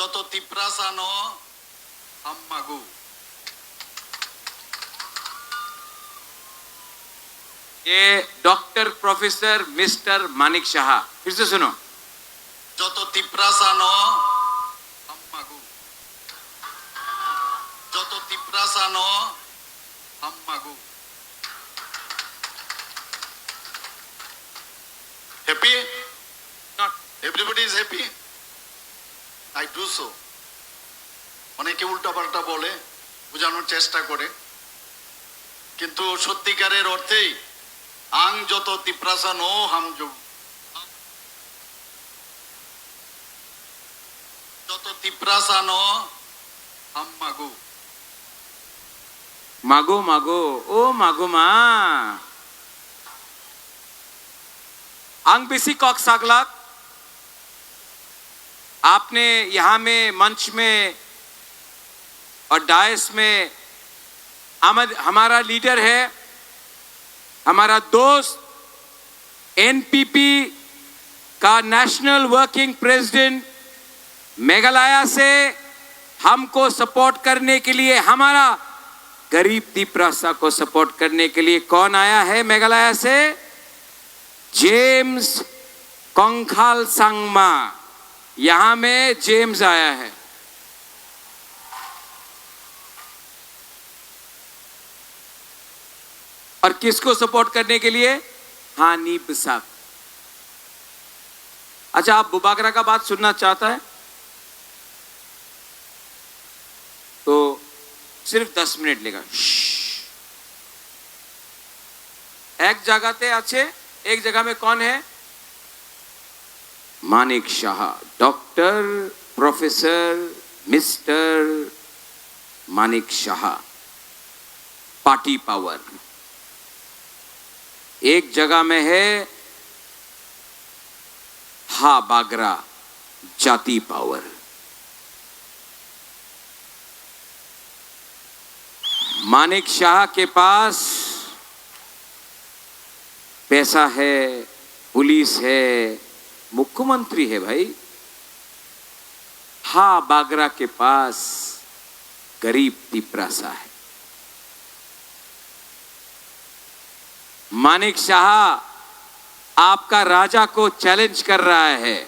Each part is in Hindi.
যত তিপ্রাসানো হাম্মাগু। ये doctor professor mister Manik Shah, फिर से सुनो। যত তিপ্রাসানো হাম্মাগু, যত তিপ্রাসানো হাম্মাগু। Happy? Not Everybody is happy? I do so. অনেকে উল্টাপাল্টা বলে, বোঝানোর চেষ্টা করে, কিন্তু সত্যিকারের অর্থেই আং যত তিপ্রাসানো হামজু, যত তিপ্রাসানো হাম্মাগু। मागो मागो ओ मागो मा आंग बिसी कॉक सागलाक। आपने यहाँ में मंच में और डायस में हमारा लीडर है, हमारा दोस्त, एनपीपी का नेशनल वर्किंग प्रेसिडेंट, मेघालय से हमको सपोर्ट करने के लिए, हमारा गरीब तिप्रासा को सपोर्ट करने के लिए कौन आया है मेघालय से? जेम्स कोंखाल संगमा। यहां में जेम्स आया है। और किसको सपोर्ट करने के लिए? हानी बिसाक। अच्छा, आप बुबागरा का बात सुनना चाहता है तो सिर्फ 10 मिनट लेगा। एक जगह ते अच्छे, एक जगह में कौन है? Manik Shah, doctor professor mister Manik Shah, party power. एक जगह में है हा बागरा, जाति पावर। मानिक शाह के पास पैसा है, पुलिस है, मुख्यमंत्री है भाई। हा बागरा के पास गरीब तिप्रासा है। मानिक शाह आपका राजा को चैलेंज कर रहा है।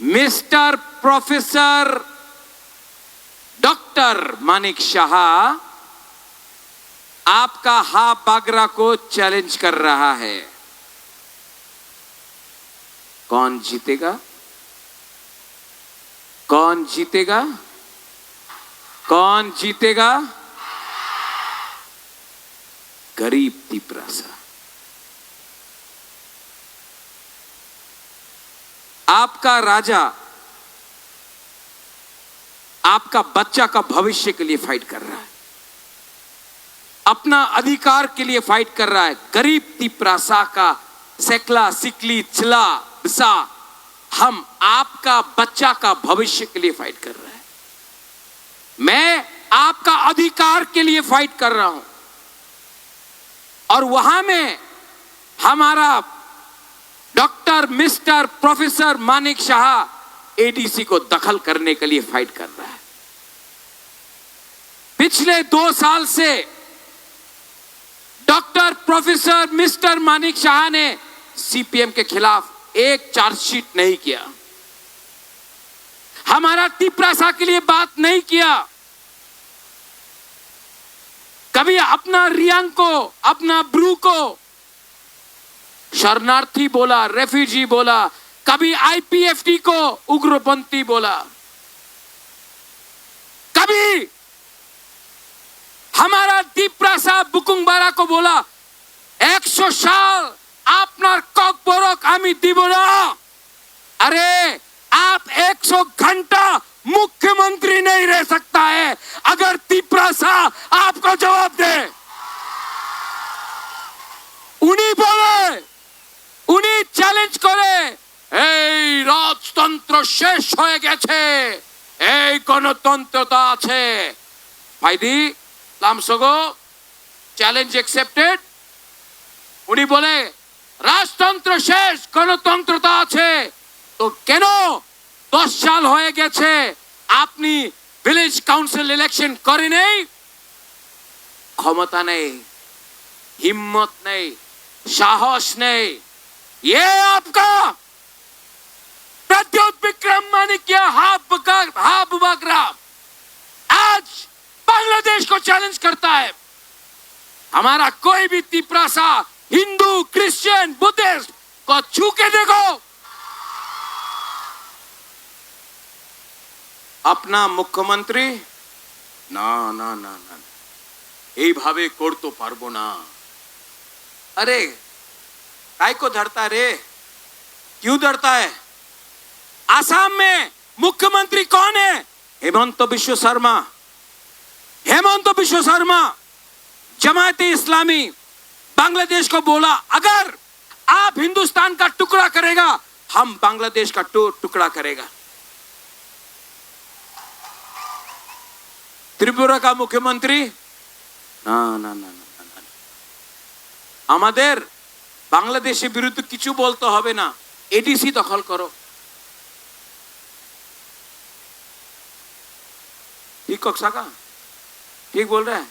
Mister professor doctor Manik Shah आपका हा बागरा को चैलेंज कर रहा है। कौन जीतेगा? कौन जीतेगा? कौन जीतेगा? गरीब तिप्रासा। आपका राजा आपका बच्चा का भविष्य के लिए फाइट कर रहा है, अपना अधिकार के लिए फाइट कर रहा है। गरीब तिप्रासा का सेकला सिकली चिला बिसा, हम आपका बच्चा का भविष्य के लिए फाइट कर रहे हैं। मैं आपका अधिकार के लिए फाइट कर रहा हूं। और वहां में हमारा doctor mister professor Manik Shah ADC को दखल करने के लिए फाइट कर रहा है। पिछले 2 साल से doctor professor mister Manik Shah ने सीपीएम के खिलाफ एक चार्जशीट नहीं किया, हमारा तिप्रासा के लिए बात नहीं किया। कभी अपना रियांग को, अपना ब्रू को शरणार्थी बोला, रेफ्यूजी बोला, कभी आईपीएफटी को उग्रपंथी बोला, कभी हमारा तिप्रासा बुकुंगबारा को बोला 100 साल आपनार কক বরক আমি দিব না। अरे आप 100 घंटा मुख्यमंत्री नहीं रह सकता है अगर तिप्रासा आपको जवाब दे। उन्हीं बोले, उन्हीं চ্যালেঞ্জ করে এই রাজতন্ত্র শেষ হয়ে গেছে, এই গণতন্ত্রতা আছে। ভাইদি লামসগো চ্যালেঞ্জ অ্যাকসেপ্টেড। উনি বলে রাজতন্ত্র শেষ, গণতন্ত্রতা আছে। তো কেন 10 সাল হয়ে গেছে আপনি ভিলেজ কাউন্সিল ইলেকশন করে নেই, ক্ষমতা নেই, हिम्मत नहीं, साहस नहीं। ये आपका प्रद्योत विक्रम माणिक्य हाबुबागरा आज बांग्लादेश को चैलेंज करता है। हमारा कोई भी तिपरासा हिंदू, क्रिश्चियन, बुद्धिस्ट को छू के देखो। अपना मुख्यमंत्री ना ना ना ना এইভাবে করতে পারবো না। अरे काय को धरता रे, क्यों धरता है? आसाम में मुख्यमंत्री कौन है? हेमंत बिश्व शर्मा। हेमंत बिश्व शर्मा जमाते इस्लामी बांग्लादेश को बोला अगर आप हिंदुस्तान का टुकड़ा करेगा हम बांग्लादेश का टुकड़ा करेगा। त्रिपुरा का मुख्यमंत्री ना ना ना ना আমাদের বাংলাদেশের বিরুদ্ধে কিছু বলতে হবে না, এডিসি দখল করো। ठीक कक्षा का ठीक बोल रहा है।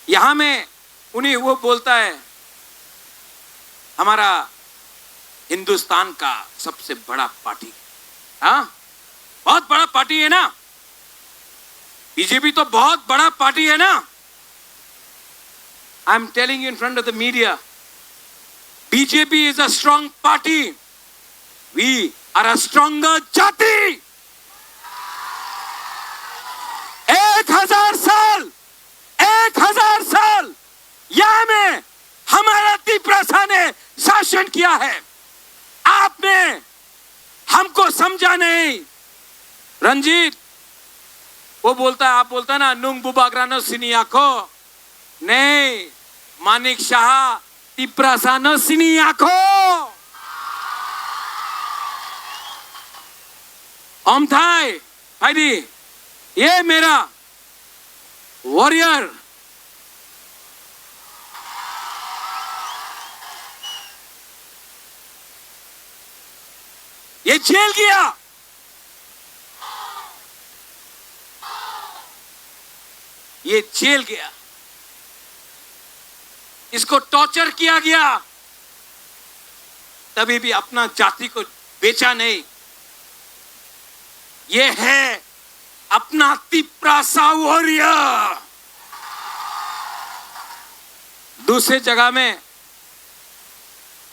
यहां में उन्हें वो बोलता है हमारा हिंदुस्तान का सबसे बड़ा पार्टी, हाँ बहुत बड़ा पार्टी है ना, बीजेपी तो बहुत बड़ा पार्टी है ना। I'm telling you in front of the media, BJP is a strong party. We are a stronger jati. 1000 साल यहाँ में हमारा तिपरासा ने शासन किया है। आपने हमको समझा नहीं। रंजीत वो बोलता है, आप बोलता है ना नुंग बुबाग्रानो सिनियाको, नहीं मानिक शाह तिपरासा नो सिनियाको। ओमथाई भाईडी ये मेरा वॉरियर ये जेल गया, ये जेल गया, इसको टॉर्चर किया गया, तभी भी अपना जाति को बेचा नहीं। ये है अपना तिपरासा वॉरियर। दूसरे जगह में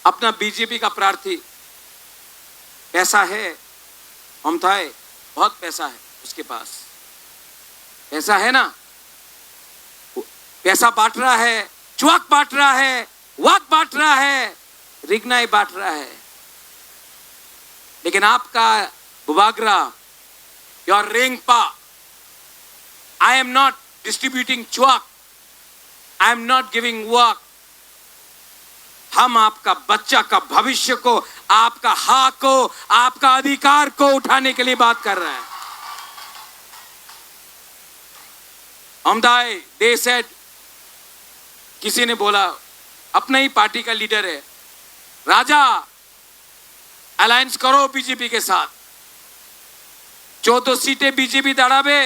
अपना बीजेपी का प्रार्थी, पैसा है ओमथाई, बहुत पैसा है उसके पास, पैसा है ना, पैसा बांट रहा है, चुआक बांट रहा है, वाक बांट रहा है, रिगनाई बांट रहा है। लेकिन आपका बुबागरा, योर रेंगपा, आई एम नॉट डिस्ट्रीब्यूटिंग चुआक, आई एम नॉट गिविंग वाक। हम आपका बच्चा का भविष्य को, आपका हक को, आपका अधिकार को उठाने के लिए बात कर रहे हैं। ओमथाई दे सेड, किसी ने बोला, अपना ही पार्टी का लीडर है, राजा अलायंस करो बीजेपी के साथ, 14 सीटें बीजेपी दाड़ाबे,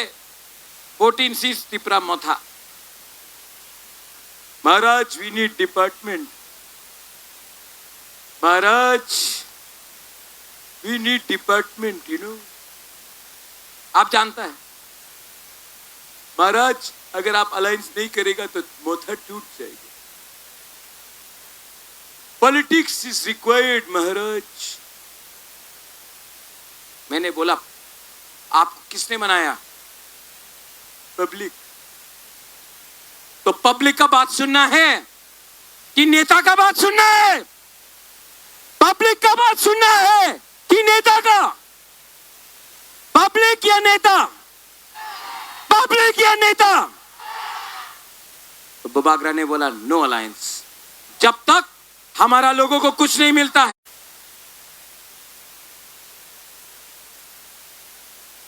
14 सीट्स त्रिपुरा मथा। महाराज वी नीड डिपार्टमेंट, महाराज we need department, you know. आप जानता है महाराज अगर आप अलायंस नहीं करेगा तो मोथा टूट जाएगा। पॉलिटिक्स इज रिक्वायर्ड महाराज। मैंने बोला आपको किसने मनाया? पब्लिक। तो पब्लिक का बात सुनना है कि नेता का बात सुनना है? पब्लिक का बात सुनना है कि नेता का? पब्लिक या नेता? पब्लिक या नेता? तो बुबागरा ने बोला नो अलायंस, जब तक हमारा लोगों को कुछ नहीं मिलता है।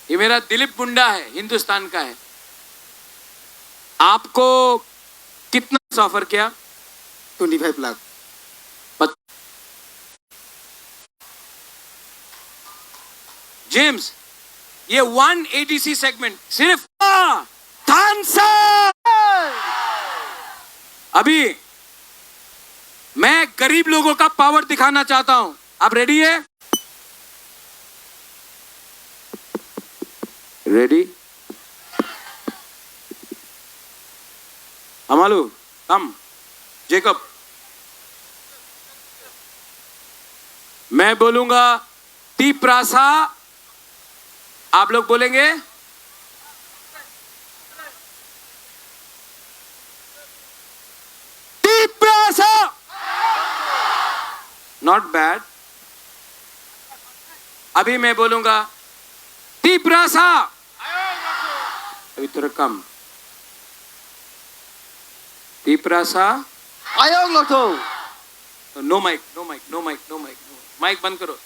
ये मेरा दिलीप मुंडा है, हिंदुस्तान का है। आपको कितना ऑफर किया? 25 लाख। जेम्स, ये 1 ATC सेगमेंट सिर्फ थानसा। अभी मैं गरीब लोगों का पावर दिखाना चाहता हूं। आप रेडी है? रेडी? अमालू, कम। जेकब, मैं बोलूंगा तीप्रासा, आप लोग बोलेंगे तीप्रासा। Not bad. अभी मैं बोलूंगा तीप्रासा। अभी थोड़ा कम। तीप्रासा। आयोग लोटो no mic, no mic, no mic, no mic, mic बंद करो।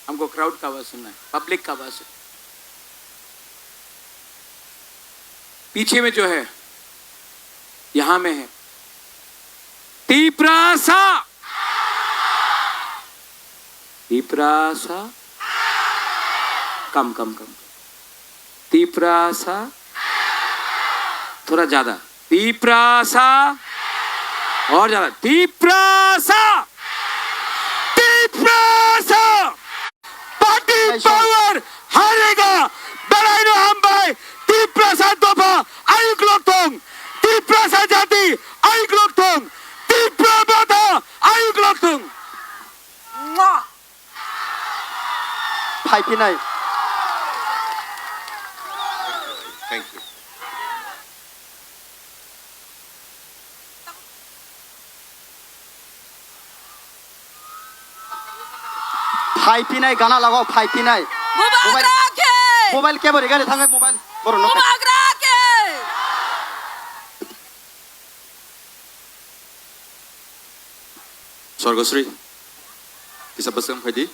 हमको क्राउड का आवाज सुनना है, पब्लिक का आवाज। पीछे में जो है, यहां में है तीप्रासा। तीप्रासा, कम कम कम। तीप्रासा, थोड़ा ज्यादा। तीप्रासा, और ज्यादा। तीप्रासा, तीप्रासा। पार्टी पावर हारेगा। बराइनो हम भाई तीप्रासा दोफा आयुक लोकथोंग। तीप्रासा जाति आयुक लोकथोंग। तीप्रा बाधा आयुक लोकथोंग। फाइफिनाय थैंक यू। फाइफिनाय गाना लगाओ फाइफिनाय मुबारक है। मोबाइल के बोले गाले थांगे मोबाइल बरो नो मुबारक है। Sorgosri, bisa pesan Fadi?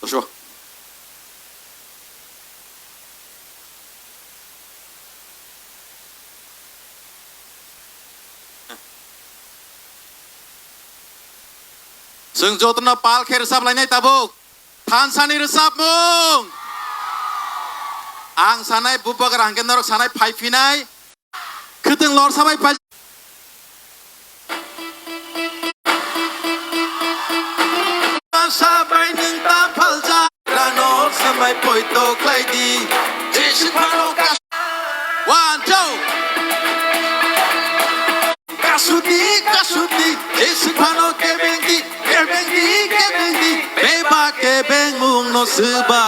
Joshua. Sung jotna pal khe resap lainai tabuk. Than sani resap mung. Ang sanai bubagar angken norok sanai phaifinai. Khuteng lor sabai phai. Sabai nung ta phalja. Ranor samai poito klaidi. Jesu phalo kas. 1 2. Kasuti kasuti. Jesu phalo kebendi. Kebendi kebendi. Beba kebeng mung no suba.